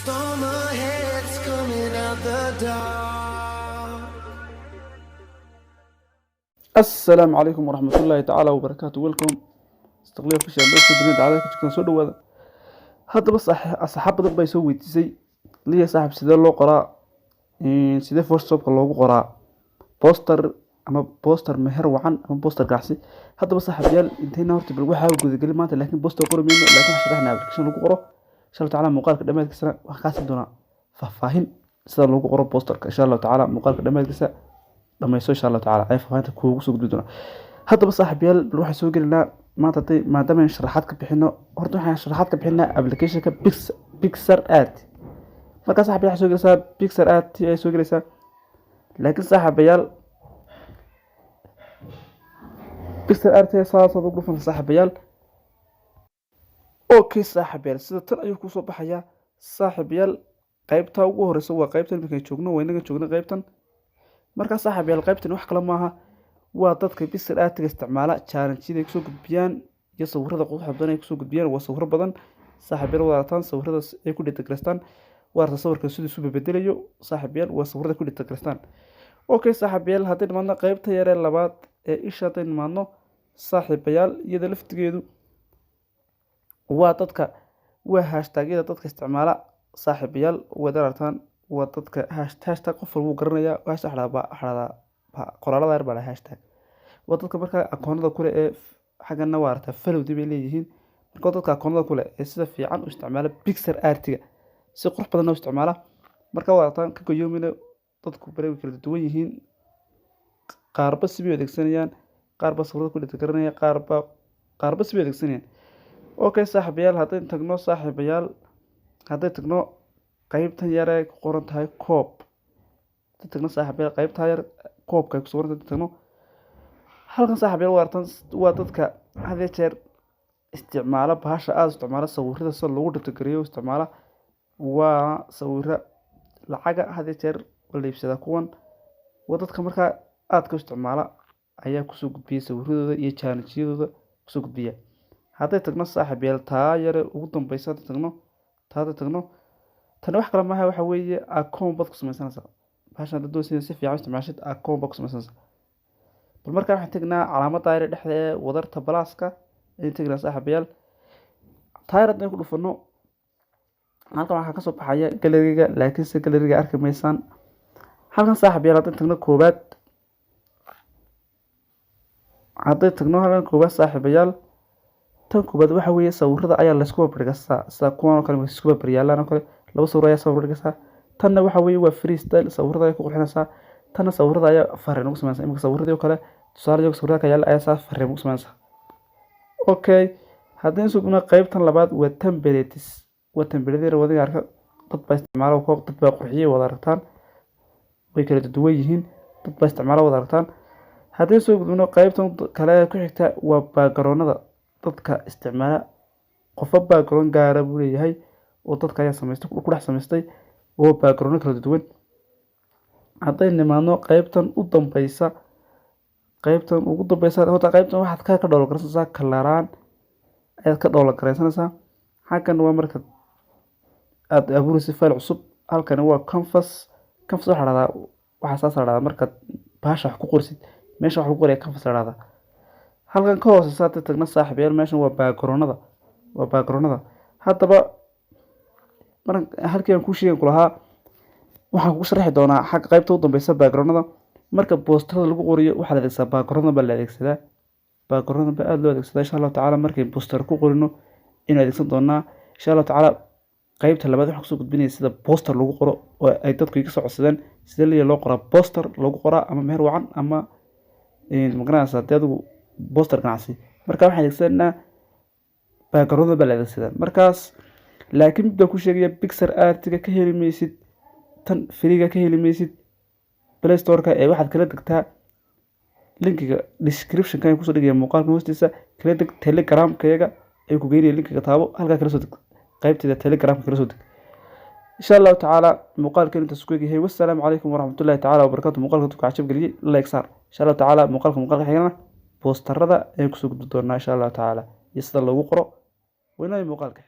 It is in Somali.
Storm ahead's coming out the dark. السلام عليكم ورحمة الله تعالى وبركاته. ويلكم استقلال في شباب الدنيا على كتكنا سو دhowaada haddaba asxaab badan bay soo weydiisay liya saaxib sidee loo qoraa sidee photoshopka loogu qoraa poster ama poster meher wacan ama poster gaacsi haddaba saaxiibayaal intayna horta bal waxa uu gudagali maanta laakiin poster qoro meeyno laakiin sharaxna application lagu qoro insha Allah taala muuqaalka dhamaadkiisa wax ka siin doona faahfaahin sida loogu qoro posterka insha Allah taala muuqaalka dhamaadkiisa dhamayso insha Allah taala ay faafahinta kuugu soo gudbi doona haddaba saaxiibayaal bal waxa soo gelinaa maanta maadaama aan sharaxaad ka bixino horta waxaan sharaxaad ka bixinaa applicationka PixarArt marka saaxiibayaal waxa soo gelaysaa PixarArt ay soo gelaysaa laakiin saaxiibayaal PixarArt saas ugu dhufan saaxiibayaal okay saaxiibayaal sida tan ayuu ku soo baxayaa saaxiibayaal qaybta ugu horeysa waa qaybtan markay joogno waynaga joogno qaybtan marka saaxiibayaal qaybtan wax kala maaha waa dadka PixarArt isticmaala challenge-yada ay soo gudbiyaan iyo sawirrada quruxda badan ay soo gudbiyaan waa sawirro badan saaxiibayaal wadataan sawirradaas ay ku dhigtaan waa sawirka sidii isu bedelayo saaxiibayaal waa sawirrada ku dhigtaan okay saaxiibayaal haddii nimaadna qaybta yare labaad ee isha haddii nimaadno saaxiibayaal iyada laftigeedu waa dadka waa hashtag-yada dadka isticmaala saaxiibayaal wadaartaan waa dadka hashtag qof walba garanayaa waxa xaraada qoraalada yar baa hashtag waa dadka marka akoonada kule ee xagana waa arta falowdi bay leeyihiin marka dadka akoonada kule ee sida fiican u isticmaala PixarArt-ga si qurux badan u isticmaala marka waa artaan ka go'yoomina dadku bareey kala duwan yihiin qaarba si bay adeegsanayaan qaarba sawirada ku dhigta garanaya qaarba si bay adeegsanayaan okay saaxiibayaal hadday tagno qaybtan yar ay ku qoran tahay koob tagno saaxiibayaal qaybta yar koobka ay ku soo qoran tagno halkan saaxiibayaal waa dadka hadda jeer isticmaala bahasha aad isticmaala sawirrada sida loogu dhigto isticmaala waa sawirro lacaga hadda jeer la iibsada kuwan waa dadka markaa aad ka isticmaala ayaa ku soo gudbiya sawirradooda iyo challenge-yadooda ku soo gudbiya hadday tagno saaxiibayaal taa yar ugu dambaysa hadday tagno tan wax kale maaha waxa weeye akoon baad ku samaysanaysaa bahashan dad doonaysa si fiican isticmaashid akoon baad ku samaysanaysaa bal markaa waxaan tagnaa calaamadda yar dhexda ee wadarta balaaska ayaan tagnaa saaxiibayaal taayar haddaan ku dhufano halkan waxaa kasoo baxaya galeriga laakiinse galeriga arki maysaan halkan saaxiibayaal haddaan tagno koowaad saaxiibayaal tan koowaad waxa weeye sawirrada ayaa laysku barbardhigaa sida kuwan oo kale ma isku barbaryaalaan oo kale laba sawir ayaa soo barbardhigaysaa tanna waxa weeye waa freestyle sawirrada ay ku qurxinaysaa tanna sawirrada ayaa fariin ugu samaysaa imika sawirradii oo kale tusaale iyaga sawirrada ka yaala ayaa saa fariin ugu samaysaa okay haddii sugna qaybtan labaad waa templates wadiga arka dad baa isticmaala dad baa qurxiyay wada aragtaan way kala duwan yihiin dad baa isticmaala wada aragtaan haddii soo gudbino qaybtan kale ku xigta waa background-nada dadka isticmaala qofba background gaara buu leeyahay oo dadka ayaa samaystay ku dhex samaystay oo background kala duwan hadday nimaadno qaybtan ugu dambaysa horta qaybtan waxaad ka dhoola garaysanaysaa kalaraan ayaad ka dhoola garaysanaysaa xaggan waa marka aad abuuraysa fayl cusub halkan waa canvas waxaa dhahdaa waxaa saas dhahdaa marka bahasha wax ku qorsid meesha wax lagu qoraya canvas dhahdaa halkan ka hooseysa hadda tagna saaxiibayaal meeshan waa background-nada haddaba marka halkii aan ku sheegay kulahaa waxaan ku sharaxi doonaa xagga qaybta u dambaysa background-nada marka posterada lagu qoriyo waxaa la adeegsadaa background baa la adeegsadaa background baa aad loo adeegsadaa insha Allah taala markay poster ku qorino inaan adeegsan doonaa insha Allah taala qaybta labaad waxaan kusoo gudbinaya sida poster lagu qoro oo ay dadku iga soo codsadeen sida loo qoraa poster lagu qoraa ama meher wacan ama magaranaysa hadii adigu poster ganacsi marka waxaan adeegsanaa background baa la adeegsadaa markaas laakiin mid baan ku sheegaya PixarArt-ga ka heli maysid tan free-ga ka heli maysid Play Store-ka ee waxaad kala degtaa linkiga description-ka aan kusoo dhigaya muuqaalka hoostiisa kala deg Telegram-kayga ay ku geynaya linkiga taabo halkaa kala soo deg qaybteeda Telegram-ka kala soo deg insha Allah taala muuqaalkan inta isku yahay wassalaamu calaykum waraxmatullaahi taala wabarakaatuh muuqaalka ku cajab galiyay like saar insha Allah taala muuqaalka xigana posterada ay ku soo gudbi doonaa insha Allah taala iyo sida lagu qoro waynaay muuqaalka